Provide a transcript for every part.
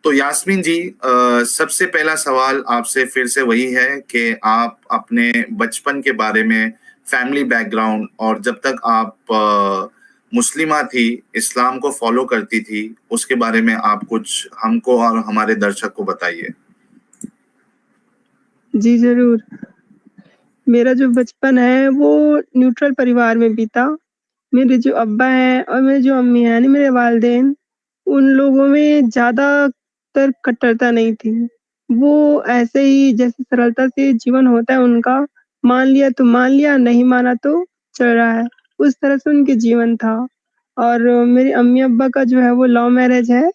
तो यास्मीन जी, सबसे पहला सवाल आपसे फिर से वही है कि आप अपने बचपन के बारे में, फैमिली बैकग्राउंड, और जब तक आप मुस्लिमा थी, इस्लाम को फॉलो करती थी, उसके बारे में आप कुछ हमको और हमारे दर्शक को बताइए। जी जरूर। मेरा जो बचपन है वो न्यूट्रल परिवार में बीता। मेरे जो अब्बा हैं और मेरी जो अम्मी हैं यानी मेरे वालिदैन, उन लोगों में ज़्यादातर कट्टरता नहीं थी। वो ऐसे ही जैसे सरलता से जीवन होता है उनका, मान लिया तो मान लिया, नहीं माना तो चल रहा है, उस तरह से उनके जीवन था। और मेरे अम्मी-अब्बा का जो है वो लव मैरिज है।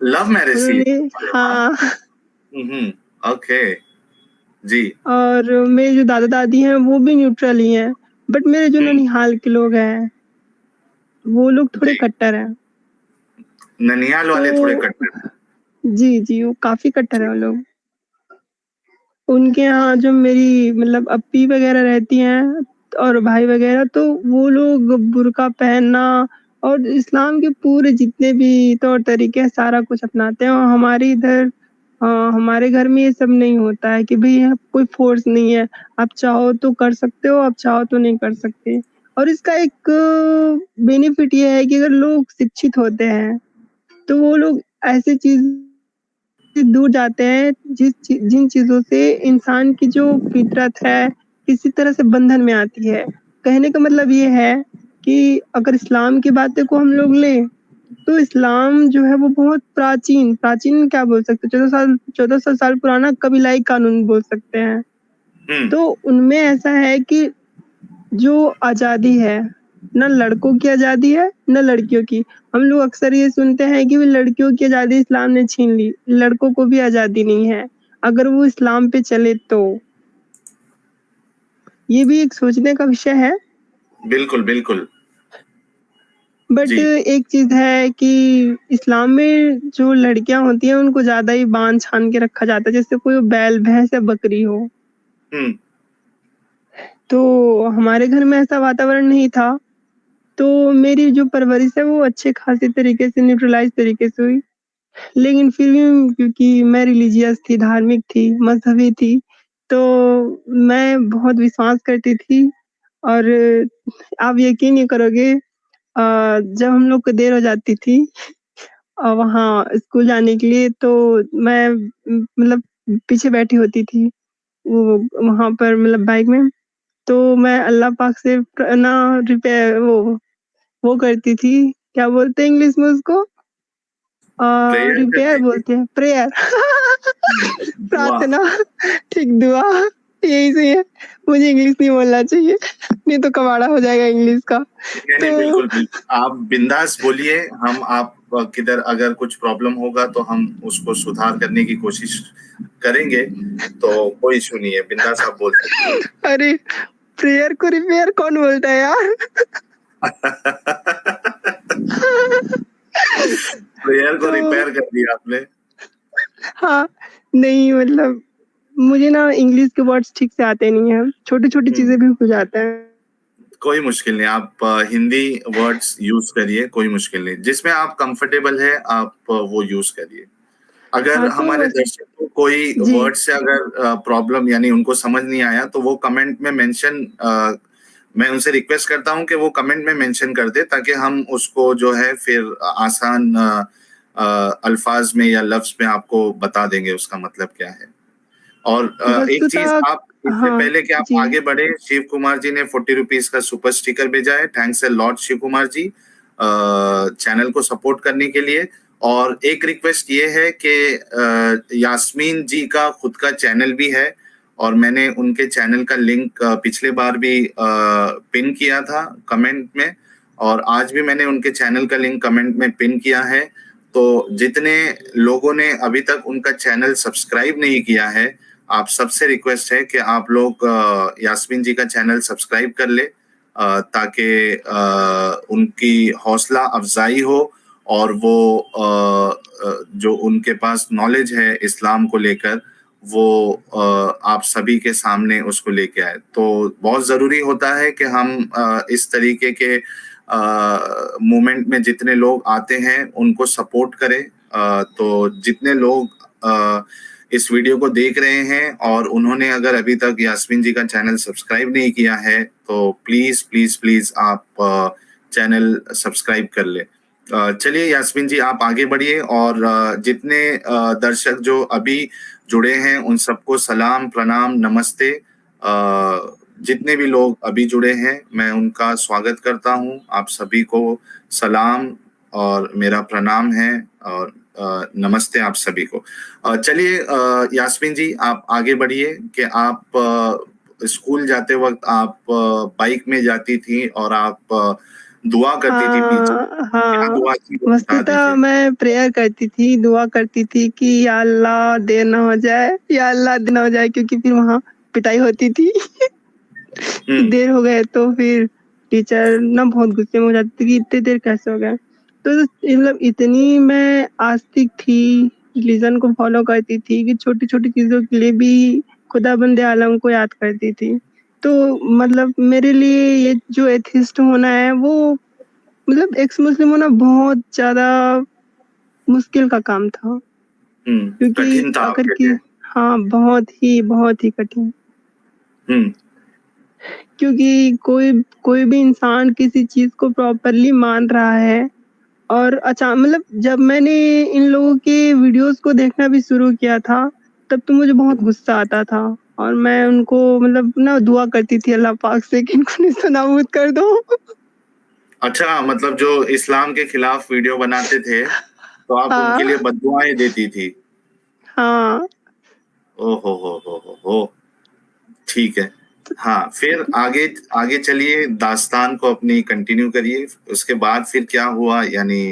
लव मैरिज थी? उन्होंने अरे वाह! हाँ। ओके, जी। और मेरे जो दादा-दादी हैं वो भी न्यूट्रल ही हैं, बट मेरे जो हुँ, ननिहाल के लोग हैं, वो लोग थोड़े जी। कट्टर हैं। ननिहाल वाले थोड़े तो कट्टर हैं। जी, जी, वो काफ़ी कट्टर हैं जी। वो लोग। उनके यहाँ जो मेरी मतलब अप्पी वग़ैरह रहती हैं और भाई वग़ैरह, तो वो लोग बुर्का पहनना और इस्लाम के पूरे जितने भी तौर तरीके हैं सारा कुछ अपनाते हैं। और हमारे इधर हमारे घर में ये सब नहीं होता है कि भई कोई फ़ोर्स नहीं है, आप चाहो तो कर सकते हो, आप चाहो तो नहीं कर सकते। और इसका एक बेनिफिट ये है कि अगर लोग शिक्षित होते हैं, तो वो लोग ऐसी चीज़ से दूर जाते हैं जिन चीज़ों से इंसान की जो फितरत है, किसी तरह से बंधन में आती है। कहने का मतलब ये है कि अगर इस्लाम की बातें को हम लोग लें, तो इस्लाम जो है वो बहुत प्राचीन क्या बोल सकते हैं, 1400 साल पुराना कबीलाई कानून बोल सकते हैं। हुँ, तो उनमें ऐसा है कि जो आज़ादी है, ना लड़कों की आज़ादी है, ना लड़कियों की। हम लोग अक्सर ये सुनते हैं कि लड़कियों की आज़ादी इस्लाम ने छीन ली, लड़कों को भी आज़ादी नहीं है, अगर वो इस्लाम पे चले तो। ये भी एक सोचने का विषय है। बिल्कुल, बिल्कुल। बट जी। एक चीज़ है कि इस्लाम में जो लड़कियाँ होती हैं उनको ज़्यादा ही बाँध-छान के रखा जाता है, जैसे कोई बैल, भैंस या बकरी हो। हुँ, तो हमारे घर में ऐसा वातावरण नहीं था, तो मेरी जो परवरिश है वो अच्छे खासे तरीके से न्यूट्रलाइज़ तरीके से हुई। लेकिन फिर भी क्योंकि मैं रिलीजियस थी, धार्मिक थी, मज़हबी थी, तो मैं बहुत विश्वास करती थी। और आप यकीन नहीं करोगे, जब हम लोग को देर हो जाती थी वहाँ स्कूल जाने के लिए, तो मैं मतलब पीछे बैठी होती थी, वो वहाँ पर मतलब बाइक में, तो मैं अल्लाह पाक से ना वो करती थी, क्या बोलते हैं इंग्लिश में उसको? प्रेयर रिपेयर करती थी? बोलते हैं, प्रेयर। वाह! प्रार्थना, ठीक, दुआ, यही सही है। मुझे इंग्लिश नहीं बोलना चाहिए, नहीं तो कबाड़ा हो जाएगा इंग्लिश का। नहीं, तो नहीं, बिल्कुल, बिल्कुल। आप बिंदास बोलिए, हम आप किधर अगर कुछ प्रॉब्लम होगा तो हम उसको सुधार करने की कोशिश करेंगे, तो कोई इश्यू नहीं है, बिंदास आप बोल सकती हैं। अरे! प्रेयर को रिपेयर कौन बोलता है यार? प्रेयर को तो रिपेयर कर दिया आपने। हाँ, नहीं मतलब मुझे ना इंग्लिश के वर्ड्स ठीक से आते नहीं हैं, छोटी-छोटी हुँ, चीज़ें भी हो जाता है। कोई मुश्किल नहीं, आप हिंदी वर्ड्स यूज़ करिए, कोई मुश्किल नहीं। जिसमें आप कंफर्टेबल हैं, आप वो यूज़ करिए। अगर हाँ, हमारे तो दर्शक को कोई जी। वर्ड से अगर प्रॉब्लम यानी उनको समझ नहीं आया, तो वो कमेंट में मेंशन मैं उनसे रिक्वेस्ट करता हूँ कि वो कमेंट में मेंशन कर दे, ताकि हम उसको जो है फिर आसान अल्फाज में या लफ्ज़ में आपको बता देंगे उसका मतलब क्या है। और एक चीज़, वस्तुतः आप इससे हाँ, पहले कि आप जी। आगे बढ़े, शिव कुमार जी ने ₹40 का सुपर स्टिकर भेजा है। Thanks a lot Shiv Kumar ji, channel को सपोर्ट करने के लिए। और एक रिक्वेस्ट ये है कि यास्मीन जी का खुद का चैनल भी है, और मैंने उनके चैनल का लिंक पिछले बार भी पिन किया था कमेंट में, और आज भी मैंने उनके चैनल का लिंक कमेंट में पिन किया है। तो जितने लोगों ने अभी तक उनका चैनल सब्सक्राइब नहीं किया है, आप सबसे रिक्वेस्ट है कि आप लोग यास्मीन जी का चैनल सब्सक्राइब कर ले, ताकि उनकी हौसला अफजाई हो, और वो जो उनके पास नॉलेज है इस्लाम को लेकर, वो आप सभी के सामने उसको लेके आए। तो बहुत ज़रूरी होता है कि हम इस तरीके के मूवमेंट में जितने लोग आते हैं उनको सपोर्ट करें। तो जितने लोग इस वीडियो को देख रहे हैं और उन्होंने अगर अभी तक यास्मीन जी का चैनल सब्सक्राइब नहीं किया है तो प्लीज प्लीज प्लीज आप चैनल सब्सक्राइब कर ले। चलिए यास्मीन जी आप आगे बढ़िए और जितने दर्शक जो अभी जुड़े हैं उन सबको सलाम प्रणाम नमस्ते। जितने भी लोग अभी जुड़े हैं मैं उनका स्वागत करता हूं। आप सभी को सलाम और मेरा प्रणाम है और नमस्ते आप सभी को। चलिए यास्मीन जी आप आगे बढ़िए कि आप स्कूल जाते वक्त आप बाइक में जाती थी और आप दुआ करती थी पीछे। हाँ, क्या हाँ। दुआ थी वो बता वस्तुतः दीजिए। मैं प्रेयर करती थी, दुआ करती थी कि या अल्लाह देर ना हो जाए, या अल्लाह देर ना हो जाए, क्योंकि फिर वहाँ पिटाई होती थी। कि देर हो गए तो फिर टीचर ना बहुत गुस्से में हो जाती थी कि इतनी देर कैसे हो गए। तो मतलब इतनी मैं आस्तिक थी, रिलीजन को फॉलो करती थी कि छोटी-छोटी चीज़ों के लिए भी खुदाबंद आलम को याद करती थी। तो मतलब मेरे लिए ये जो एथिस्ट होना है वो मतलब एक्स मुस्लिम होना बहुत ज़्यादा मुश्किल का काम था। क्योंकि कठिन था अगर आपके कि लिए। हाँ, बहुत ही कठिन। हम्म क्योंकि कोई भी इंसान किसी चीज़ को प्रॉपर्ली मान रहा है और मतलब जब मैंने इन लोगों के वीडियोज़ को देखना भी शुरू किया था, तब तो मुझे बहुत गुस्सा आता था और मैं उनको मतलब ना दुआ करती थी अल्लाह पाक से कि इनको नेस्तनाबूद कर दो। अच्छा मतलब जो इस्लाम के खिलाफ वीडियो बनाते थे तो आप हाँ, उनके लिए बद्दुआएं देती थी। हाँ। ओ हो ठीक है। हाँ फिर आगे आगे चलिए दास्तान को अपनी कंटिन्यू करिए। उसके बाद फिर क्या हुआ यानी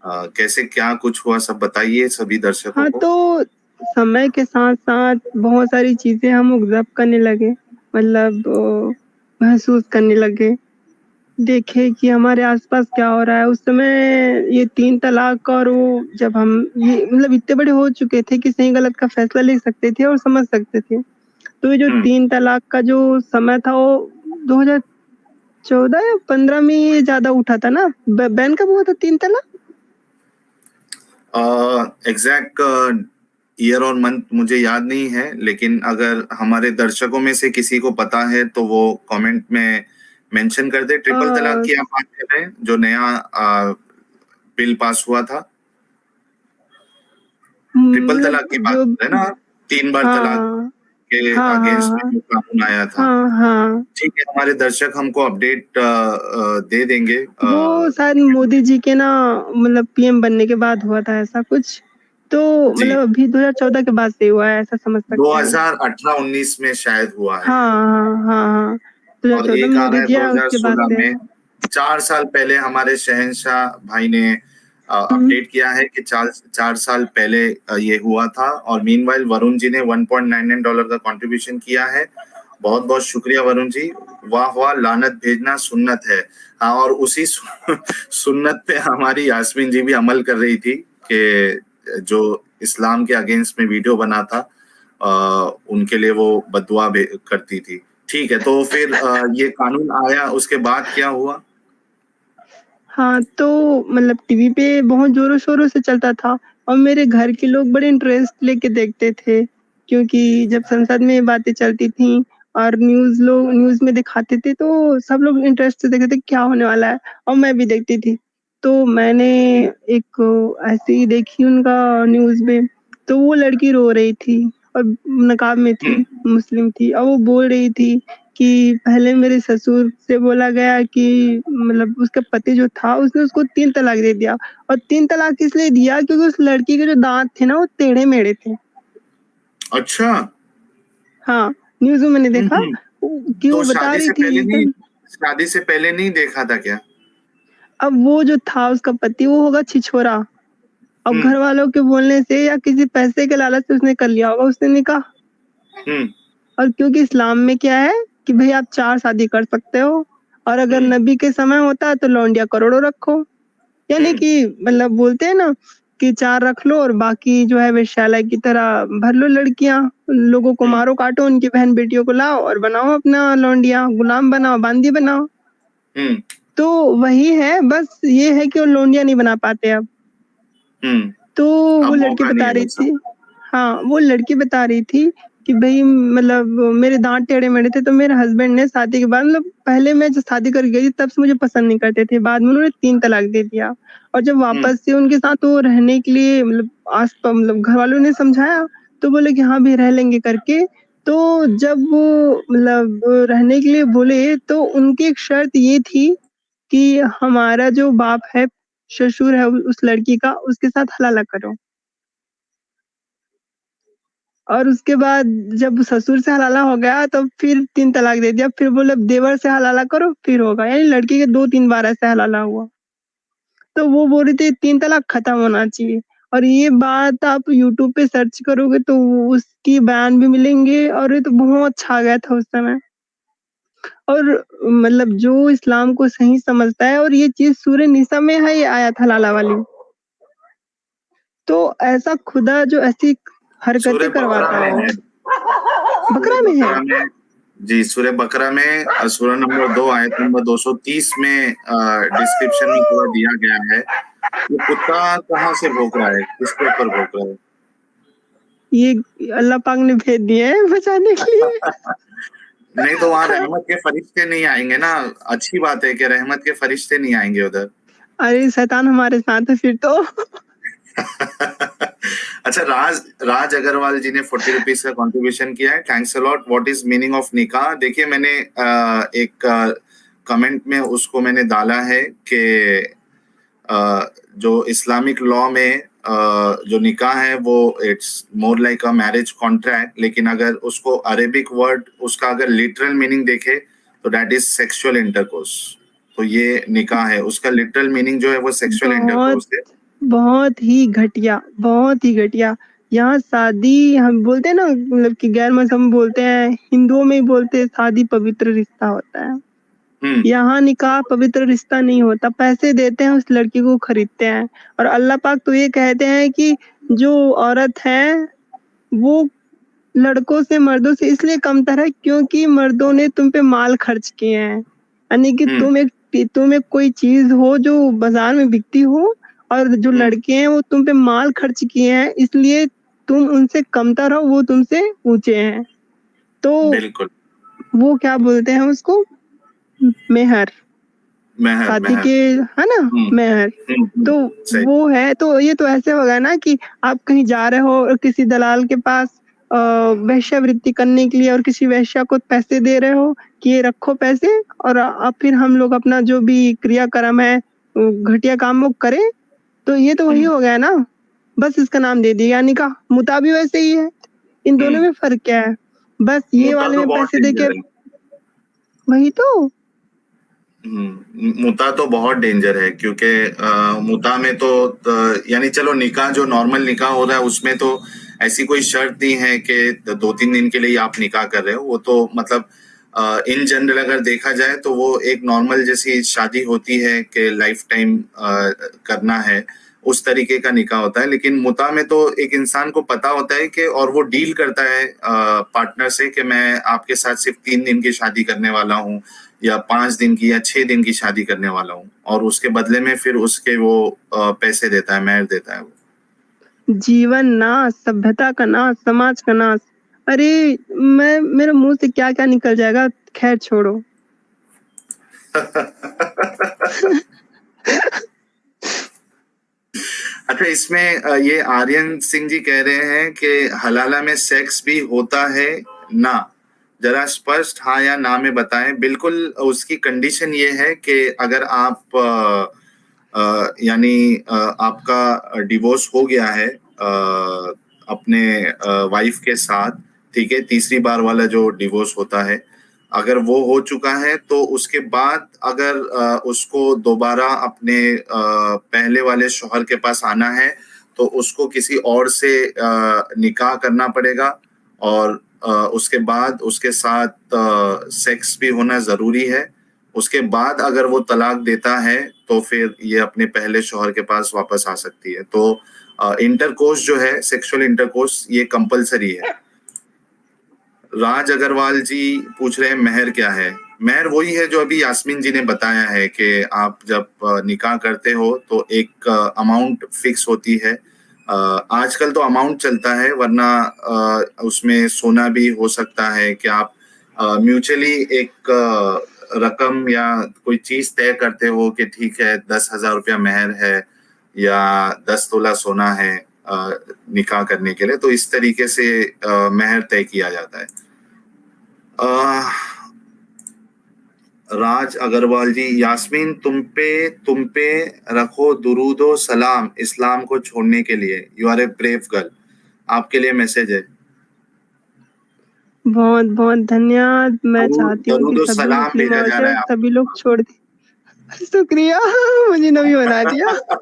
कैसे क्या कुछ हुआ सब बताइए सभी दर्शकों हाँ, को। तो समय के साथ-साथ बहुत सारी चीज़ें हम ऑब्ज़र्व करने लगे, मतलब महसूस करने लगे। देखे कि हमारे आस-पास क्या हो रहा है। उस समय ये 3 तलाक और वो जब हम ये मतलब इतने बड़े हो चुके थे कि सही-गलत का फैसला ले सकते थे और समझ सकते थे। तो ये जो 3 तलाक का जो समय था वो 2014 या 15 में ये ज़्यादा उठा था ना? बैन कब हुआ था 3 तलाक? एग्जैक्ट ईयर और मंथ मुझे याद नहीं है लेकिन अगर हमारे दर्शकों में से किसी को पता है तो वो कमेंट में मेंशन कर दे। ट्रिपल तलाक अ, की आप बात कर रहे हैं जो नया बिल पास हुआ था। ट्रिपल मतलब तलाक की बात जो कर रहे हैं ना आप? 3 बार तलाक हाँ। के हाँ, हाँ, अगेंस्ट में हाँ। जो कानून आया था। हाँ, हाँ। ठीक है हमारे दर्शक हमको अपडेट दे देंगे। वो शायद मोदी जी के ना मतलब पीएम बनने के बाद हुआ था ऐसा कुछ। तो जी मतलब अभी 2014 के बाद से हुआ है ऐसा समझ सकते हैं। 2018-19 में शायद हुआ है हाँ, हाँ, हाँ, हाँ। और 2014 एक में आ रहा मोदी है जी आए उसके बाद 2016 से में। है। 4 साल पहले हमारे शहंशाह भाई ने हुँ। अपडेट किया है कि 4 साल पहले ये हुआ था और मीनवाइल वरुण जी ने $1.99 का कंट्रीब्यूशन किया है। बहुत बहुत शुक्रिया वरुण जी। वाह वाह लानत भेजना सुन्नत है। हाँ और उसी सुन्नत पे हमारी यास्मीन जी भी अमल कर रही थी कि जो इस्लाम के अगेंस्ट में वीडियो बना था उनके लिए वो बददुआ करती थी। ठीक है तो फिर ये कानून आया उसके बाद क्या हुआ। हाँ, तो मतलब टीवी पे बहुत ज़ोरों-शोरों से चलता था और मेरे घर के लोग बड़े इंटरेस्ट लेके देखते थे, क्योंकि जब संसद में ये बातें चलती थीं और न्यूज़ में दिखाते थे तो सब लोग इंटरेस्ट से देखते थे क्या होने वाला है और मैं भी देखती थी। तो मैंने एक ऐसे ही देखी उनका न्यूज़ में, तो वो लड़की रो रही थी और नकाब में थी, मुस्लिम थी और वो बोल रही थी कि पहले मेरे ससुर से बोला गया कि मतलब उसका पति जो था उसने उसको 3 तलाक दे दिया और 3 तलाक इसलिए दिया क्योंकि उस लड़की के जो दाँत थे ना वो टेढ़े-मेढ़े थे। अच्छा। हाँ, न्यूज़ में मैंने देखा हम्म कि वो तो बता रही थी तो शादी से पहले नहीं देखा था क्या। अब वो जो था उसका पति वो होगा छिछोरा। अब हम्म घर वालों के बोलने से या किसी पैसे के लालच से उसने कर लिया होगा उसने निकाह। हम्म और क्योंकि इस्लाम में क्या है कि भई आप 4 शादी कर सकते हो और अगर हम्म नबी के समय होता तो लौंडिया करोड़ों रखो। यानी हम्म कि मतलब बोलते हैं ना कि 4 रख लो और बाकी जो है वेश्यालय की तरह भर लो लड़कियाँ। लोगों को हम्म मारो काटो, उनकी बहन-बेटियों को लाओ और बनाओ अपना लौंडिया, गुलाम बनाओ, बांदी बनाओ। हम्म तो वही है, बस ये है कि वो लोनिया नहीं बना पाते अब। तो अब वो लड़की मौका नहीं बता है रही वैसा। थी, हाँ, वो लड़की बता रही थी कि भई मतलब मेरे दाँत टेढ़े-मेढ़े थे, तो मेरे हस्बैंड ने शादी के बाद मतलब पहले मैं जब शादी करके गई थी तब से मुझे पसंद नहीं करते थे, बाद में उन्होंने 3 तलाक दे दिया और जब वापस से उनके साथ वो रहने के लिए मतलब मतलब घरवालों ने समझाया, तो बोले कि हाँ, भई रह लेंगे करके। तो जब वो मतलब रहने के लिए बोले, तो उनकी एक शर्त ये थी कि हमारा जो बाप है, ससुर है उस लड़की का, उसके साथ हलाला करो। और उसके बाद जब ससुर से हलाला हो गया तो फिर 3 तलाक दे दिया, फिर बोले देवर से हलाला करो फिर होगा, यानी लड़की के 2-3 बार ऐसे हलाला हुआ। तो वो बोल रही थी 3 तलाक खत्म होना चाहिए और ये बात आप यूट्यूब पे सर्च करोगे तो उसकी बयान भी मिलेंगे और ये तो बहुत छा गया था उस समय। और मतलब जो इस्लाम को सही समझता है और ये चीज़ सूरह निसा में है ये आयत हलाला वाली। तो ऐसा खुदा जो ऐसी सूरह हरकतें बकरा करवाता में हो। है। सूरह बकरा में है? बकरा में जी, सूरह बकरा में सूरह नंबर 2 आयत नंबर 230 में डिस्क्रिप्शन में पूरा दिया गया है। ये कुत्ता कहाँ से भौंक रहा है? किसके ऊपर भौंक रहा है? ये अल्लाह पाक ने भेज दिए हैं बचाने के लिए। नहीं तो वहाँ रहमत के फरिश्ते नहीं आएंगे ना। अच्छी बात है कि रहमत के फरिश्ते नहीं आएंगे उधर। अरे शैतान हमारे साथ है फिर तो। अच्छा, राज राज अग्रवाल जी ने 40 रुपीज का कंट्रीब्यूशन किया है। Thanks a lot. What is meaning of निकाह? देखिए, मैंने एक कमेंट में उसको मैंने डाला है कि जो इस्लामिक लॉ में जो निकाह है वो it's more like a marriage contract, लेकिन अगर उसको अरेबिक वर्ड उसका अगर लिटरल मीनिंग देखे तो दैट इज सेक्सुअल इंटरकोर्स। तो ये निकाह है, उसका लिटरल मीनिंग जो है वो सेक्सुअल बहुत, इंटरकोर्स है। बहुत ही घटिया, बहुत ही घटिया। यहाँ शादी हम बोलते हैं ना मतलब कि गैर मज़हब में बोलते हैं, हिंदुओं में ही बोलते हैं शादी पवित्र रिश्ता होता है। यहाँ निकाह पवित्र रिश्ता नहीं होता, पैसे देते हैं उस लड़की को खरीदते हैं और अल्लाह पाक तो ये कहते हैं कि जो औरत है वो लड़कों से मर्दों से इसलिए कमतर है क्योंकि मर्दों ने तुम पे माल खर्च किए हैं। यानी कि तुम एक कोई चीज़ हो जो बाज़ार में बिकती हो और जो लड़के हैं वो तुम पे माल खर्च किए हैं इसलिए तुम उनसे कमतर हो, वो तुमसे ऊँचे हैं। तो बिल्कुल। वो क्या बोलते हैं उसको? मेहर। मेहर शादी मेहर। के है ना? मेहर। तो सही। वो है तो ये तो ऐसे होगा ना कि आप कहीं जा रहे हो और किसी दलाल के पास वेश्यावृत्ति करने के लिए और किसी वेश्या को पैसे दे रहे हो कि ये रखो पैसे और अब फिर हम लोग अपना जो भी क्रियाक्रम है घटिया काम वो करें, तो ये तो वही हो गया ना, बस इसका नाम दे दिया निकाह। मुता भी वैसे ही है, इन दोनों में फ़र्क क्या है? बस ये मुता वाले तो में बहुत पैसे देके डेंजर है। वही तो। मुता तो बहुत डेंजर है क्योंकि मुता में तो यानी चलो निकाह जो नॉर्मल निकाह हो रहा है उसमें तो ऐसी कोई शर्त नहीं है कि 2-3 दिन के लिए आप निकाह कर रहे हो। वो तो मतलब इन जनरल अगर देखा जाए तो वो एक नॉर्मल जैसी शादी होती है कि लाइफ टाइम करना है, उस तरीके का निकाह होता है। लेकिन मुता में तो एक इंसान को पता होता है कि और वो डील करता है पार्टनर से कि मैं आपके साथ सिर्फ 3 दिन की शादी करने वाला हूँ या 5 दिन की या 6 दिन की शादी करने वाला हूँ और उसके बदले में फिर उसके वो पैसे देता है, मेहर देता है वो। जीवन नाश, सभ्यता का नाश, समाज का नाश। अरे! मेरे मुँह से क्या-क्या निकल जाएगा, ख़ैर छोड़ो। अच्छा, इसमें ये आर्यन सिंह जी कह रहे हैं कि हलाला में सेक्स भी होता है ना? जरा स्पष्ट हाँ या ना में बताएं। बिल्कुल, उसकी कंडीशन ये है कि अगर आप यानी आपका डिवोर्स हो गया है अपने वाइफ के साथ, ठीक है, तीसरी बार वाला जो डिवोर्स होता है, अगर वो हो चुका है तो उसके बाद अगर उसको दोबारा अपने पहले वाले शौहर के पास आना है तो उसको किसी और से निकाह करना पड़ेगा और उसके बाद उसके साथ सेक्स भी होना जरूरी है। उसके बाद अगर वो तलाक देता है तो फिर ये अपने पहले शौहर के पास वापस आ सकती है। तो इंटरकोर्स जो है, सेक्सुअल इंटरकोर्स, ये कंपलसरी है। राज अग्रवाल जी पूछ रहे हैं मेहर क्या है? मेहर वही है जो अभी यास्मीन जी ने बताया है कि आप जब निकाह करते हो तो एक अमाउंट फिक्स होती है। आजकल तो अमाउंट चलता है, वरना उसमें सोना भी हो सकता है कि आप म्यूचुअली एक रकम या कोई चीज तय करते हो कि ठीक है 10,000 रुपया मेहर है या 10 तोला सोना है निकाह करने के लिए, तो इस तरीके से मेहर तय किया जाता है। राज अग्रवाल जी, यास्मीन तुम पे रखो दुरूदो सलाम इस्लाम को छोड़ने के लिए, you are a brave girl. आपके लिए मैसेज है। बहुत बहुत धन्यवाद। मैं चाहती हूँ कि दरूदो सभी सलाम मुस्लिम भेजा जा रहा औरतें है सभी लोग छोड़ दें। शुक्रिया, मुझे नबी बना दिया। आपको।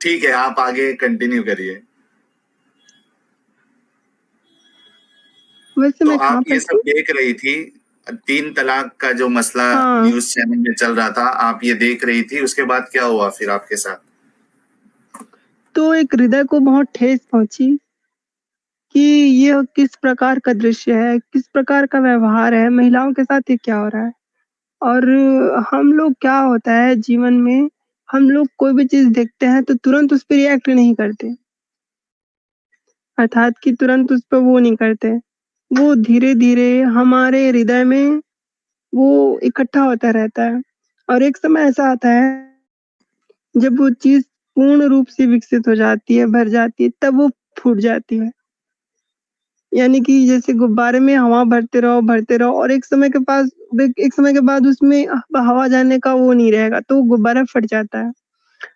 ठीक है, आप आगे कंटिन्यू करिए। वैसे तो मैं कहाँ आप पर ये सब थी? देख रही थी, 3 तलाक का जो मसला हाँ, न्यूज चैनल में चल रहा था, आप ये देख रही थी, उसके बाद क्या हुआ फिर आपके साथ? तो एक हृदय को बहुत ठेस पहुंची कि यह किस प्रकार का दृश्य है, किस प्रकार का व्यवहार है, महिलाओं के साथ ये क्या हो रहा है। और हम लोग क्या होता है जीवन में, हम लोग कोई भी चीज़ देखते हैं तो तुरंत उस पे रिएक्ट नहीं करते, अर्थात कि तुरंत उस पे वो नहीं करते। वो धीरे-धीरे हमारे हृदय में वो इकट्ठा होता रहता है और एक समय ऐसा आता है जब वो चीज़ पूर्ण रूप से विकसित हो जाती है, भर जाती है, तब वो फूट जाती है। यानी कि जैसे गुब्बारे में हवा भरते रहो और एक समय के बाद उसमें हवा जाने का वो नहीं रहेगा, तो वो गुब्बारा फट जाता है।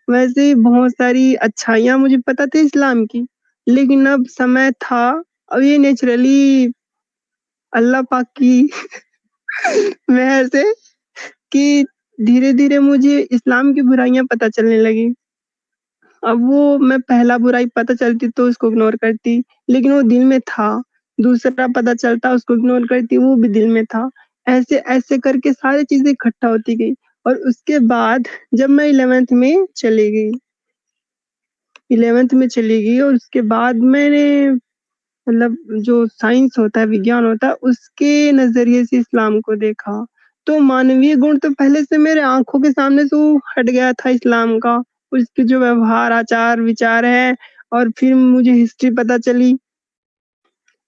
वैसे ही बहुत सारी अच्छाइयाँ मुझे पता थी इस्लाम की, लेकिन अब समय था, अब ये नेचुरली अल्लाह पाक की मेहर से कि धीरे-धीरे मुझे इस्लाम की बुराइयाँ पता चलने लगी। अब वो मैं पहला बुराई पता चलती तो उसको इग्नोर करती, लेकिन वो दिल में था। दूसरा पता चलता उसको इग्नोर करती, वो भी दिल में था। ऐसे-ऐसे करके सारी चीज़ें इकट्ठा होती गई और उसके बाद जब मैं 11th में चली गई और उसके बाद मैंने मतलब जो साइंस होता है, विज्ञान होता है, उसके नज़रिए से इस्लाम को देखा। तो मानवीय गुण तो पहले से मेरे आँखों के सामने से वो हट गया था इस्लाम का। उसके जो व्यवहार, आचार, विचार हैं और फिर मुझे हिस्ट्री पता चली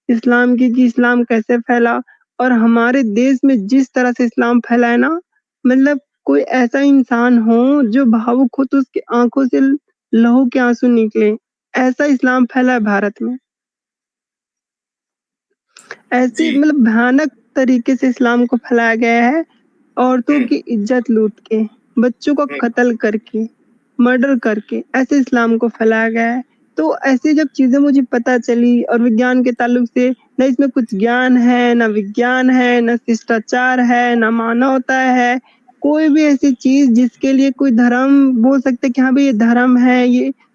इस्लाम की कि इस्लाम कैसे फैला और हमारे देश में जिस तरह से इस्लाम फैला है ना, मतलब कोई ऐसा इंसान हो जो भावुक हो तो उसकी आँखों से लहू के आँसू निकले। ऐसा इस्लाम फैला है भारत में। ऐसे जी। मतलब भयानक तरीके से इस्लाम को फैलाया गया है, औरतों हम्म, की इज्जत लूट के, बच्चों का हम्म, कत्ल करके, मर्डर करके, ऐसे इस्लाम को फैलाया गया है। तो ऐसी जब चीज़ें मुझे पता चली और विज्ञान के ताल्लुक से ना इसमें कुछ ज्ञान है, ना विज्ञान है, ना शिष्टाचार है, ना मानवता है, कोई भी ऐसी चीज़ जिसके लिए कोई धर्म बोल सकते हैं कि हाँ भाई ये धर्म है,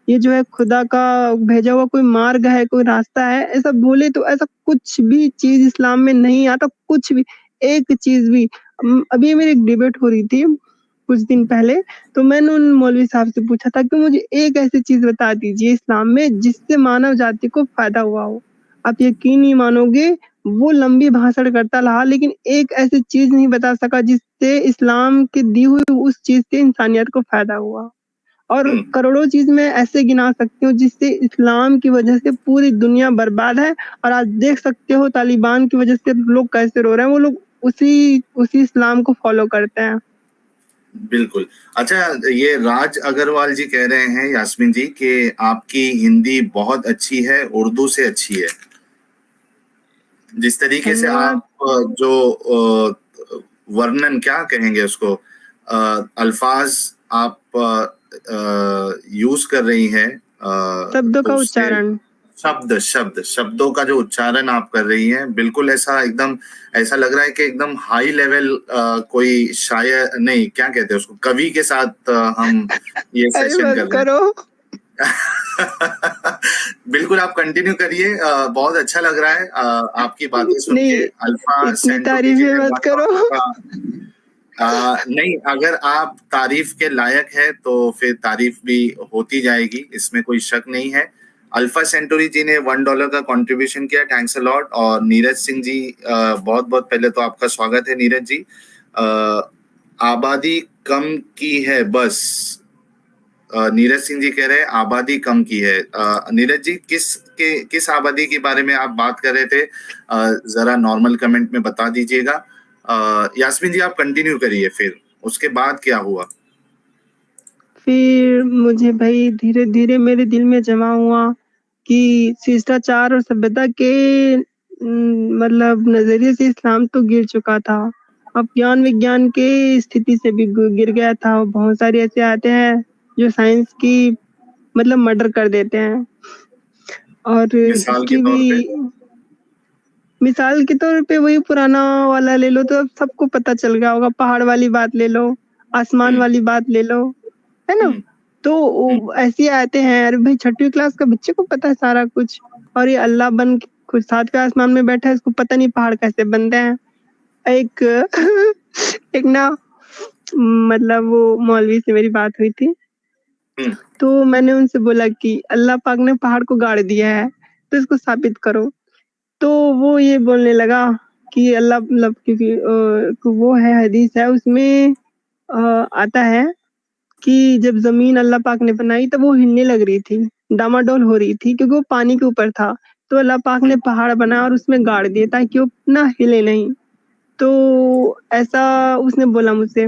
ये जो है खुदा का भेजा हुआ कोई मार्ग है, कोई रास्ता है, ऐसा बोले तो ऐसा कुछ भी चीज़ इस्लाम में नहीं आता, कुछ भी, एक चीज़ भी। अभी मेरी एक डिबेट हो रही थी कुछ दिन पहले, तो मैंने उन मौलवी साहब से पूछा था कि मुझे एक ऐसी चीज़ बता दीजिए इस्लाम में जिससे मानव जाति को फ़ायदा हुआ हो। आप यकीन नहीं मानोगे, वो लंबी भाषण करता रहा लेकिन एक ऐसी चीज़ नहीं बता सका जिससे इस्लाम की दी हुई उस चीज़ से इंसानियत को फ़ायदा हुआ। और हम्म। करोड़ों चीज़ मैं ऐसे गिना सकती हूँ जिससे इस्लाम की वजह से पूरी दुनिया बर्बाद है और आज देख सकते हो तालिबान की वजह से लोग कैसे रो रहे हैं, वो लोग उसी इस्लाम को फ़ॉलो करते हैं। बिल्कुल। अच्छा, ये राज अग्रवाल जी कह रहे हैं यास्मीन जी कि आपकी हिंदी बहुत अच्छी है, उर्दू से अच्छी है। जिस तरीके से धन्यवाद। आप जो वर्णन क्या कहेंगे उसको, अल्फाज आप यूज कर रही हैं, शब्दों तो का उससे उच्चारण। शब्दों का जो उच्चारण आप कर रही हैं, बिल्कुल ऐसा एकदम ऐसा लग रहा है कि एकदम हाई लेवल कोई शायर नहीं, क्या कहते हैं उसको, कवि के साथ हम ये अरे सेशन बस कर रहे हैं। करो। बिल्कुल, आप कंटिन्यू करिए, बहुत अच्छा लग रहा है आपकी बातें सुन के। नहीं, अल्फा इतनी सेंटोपी जी तारीफ़ें ने मत करो। नहीं, अगर आप तारीफ के लायक है तो फिर तारीफ भी होती जाएगी, इसमें कोई शक नहीं है। अल्फा सेंटुरी जी ने $1 का कंट्रीब्यूशन किया, थैंक्स अ लॉट। और नीरज सिंह जी, बहुत बहुत पहले तो आपका स्वागत है नीरज जी। आबादी कम की है बस, नीरज सिंह जी कह रहे हैं आबादी कम की है। नीरज जी किस आबादी के बारे में आप बात कर रहे थे, जरा नॉर्मल कमेंट में बता दीजिएगा। यास्मीन जी आप कंटिन्यू करिए, फिर उसके बाद क्या हुआ? फिर मुझे भाई धीरे धीरे मेरे दिल में जमा हुआ कि शिष्टाचार और सभ्यता के मतलब नजरिए से इस्लाम तो गिर चुका था, अब ज्ञान विज्ञान के स्थिति से भी गिर गया था। बहुत सारे ऐसे आते हैं जो साइंस की मतलब मर्डर कर देते हैं। और मिसाल के इसकी तौर पे? भी मिसाल के तौर पे वही पुराना वाला ले लो तो अब सबको पता चल गया होगा, पहाड़ वाली बात ले लो, आसमान वाली बात ले लो, है ना? तो ऐसे आते हैं, अरे भाई 6वीं क्लास का बच्चे को पता है सारा कुछ, और ये अल्लाह बन के खुद 7वें आसमान में बैठा है, इसको पता नहीं पहाड़ कैसे बनते हैं। एक एक ना मतलब वो मौलवी से मेरी बात हुई थी, तो मैंने उनसे बोला कि अल्लाह पाक ने पहाड़ को गाड़ दिया है, तो इसको साबित करो। तो वो ये बोलने लगा कि अल्लाह मतलब क्योंकि वो है हदीस है उसमें आता है कि जब जमीन अल्लाह पाक ने बनाई तब वो हिलने लग रही थी, डामाडोल हो रही थी क्योंकि वो पानी के ऊपर था। तो अल्लाह पाक ने पहाड़ बनाया और उसमें गाड़ दिए ताकि वो ना हिले नहीं। तो ऐसा उसने बोला मुझसे।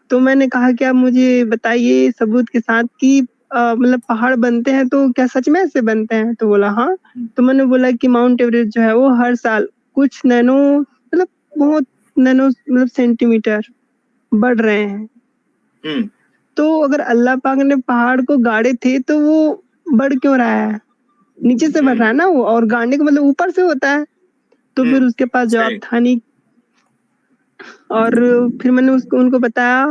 तो मैंने कहा कि आप मुझे बताइए सबूत के साथ कि मतलब पहाड़ बनते हैं तो क्या सच में ऐसे बनते हैं? तो बोला हाँ। तो मैंने बोला कि माउंट एवरेस्ट जो है वो हर साल कुछ नैनो मतलब बहुत नैनो मतलब सेंटीमीटर बढ़ रहे हैं। तो अगर अल्लाह पाक ने पहाड़ को गाड़े थे तो वो बढ़ क्यों रहा है? नीचे से बढ़ रहा है ना वो, और गाड़ने का मतलब ऊपर से होता है। तो फिर उसके पास जवाब था नहीं। और फिर मैंने उसको उनको बताया,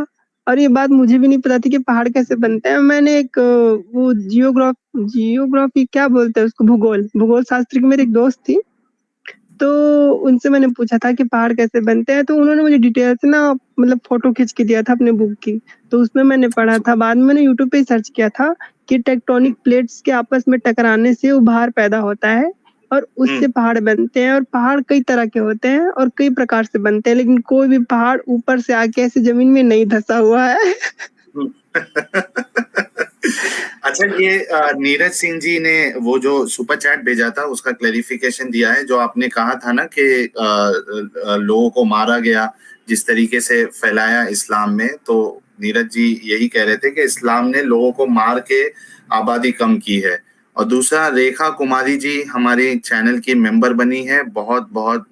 और ये बात मुझे भी नहीं पता थी कि पहाड़ कैसे बनते हैं। मैंने एक वो जियोग्राफी क्या बोलते हैं उसको, भूगोल शास्त्री की मेरी एक दोस्त थी, तो उनसे मैंने पूछा था कि पहाड़ कैसे बनते हैं, तो उन्होंने मुझे डिटेल से ना मतलब फोटो खींच के दिया था अपने बुक की। तो उसमें मैंने पढ़ा था, बाद में मैंने यूट्यूब पे सर्च किया था कि टेक्टोनिक प्लेट्स के आपस में टकराने से उभार पैदा होता है और उससे पहाड़ बनते हैं। और पहाड़ कई तरह के होते हैं और कई प्रकार से बनते हैं, लेकिन कोई भी पहाड़ ऊपर से आके ऐसे जमीन में नहीं धंसा हुआ है। अच्छा, ये नीरज सिंह जी ने वो जो सुपर चैट भेजा था उसका क्लेरिफिकेशन दिया है। जो आपने कहा था ना कि लोगों को मारा गया, जिस तरीके से फैलाया इस्लाम में, तो नीरज जी यही कह रहे थे कि इस्लाम ने लोगों को मार के आबादी कम की है। और दूसरा, रेखा कुमारी जी हमारे चैनल की मेंबर बनी है, बहुत बहुत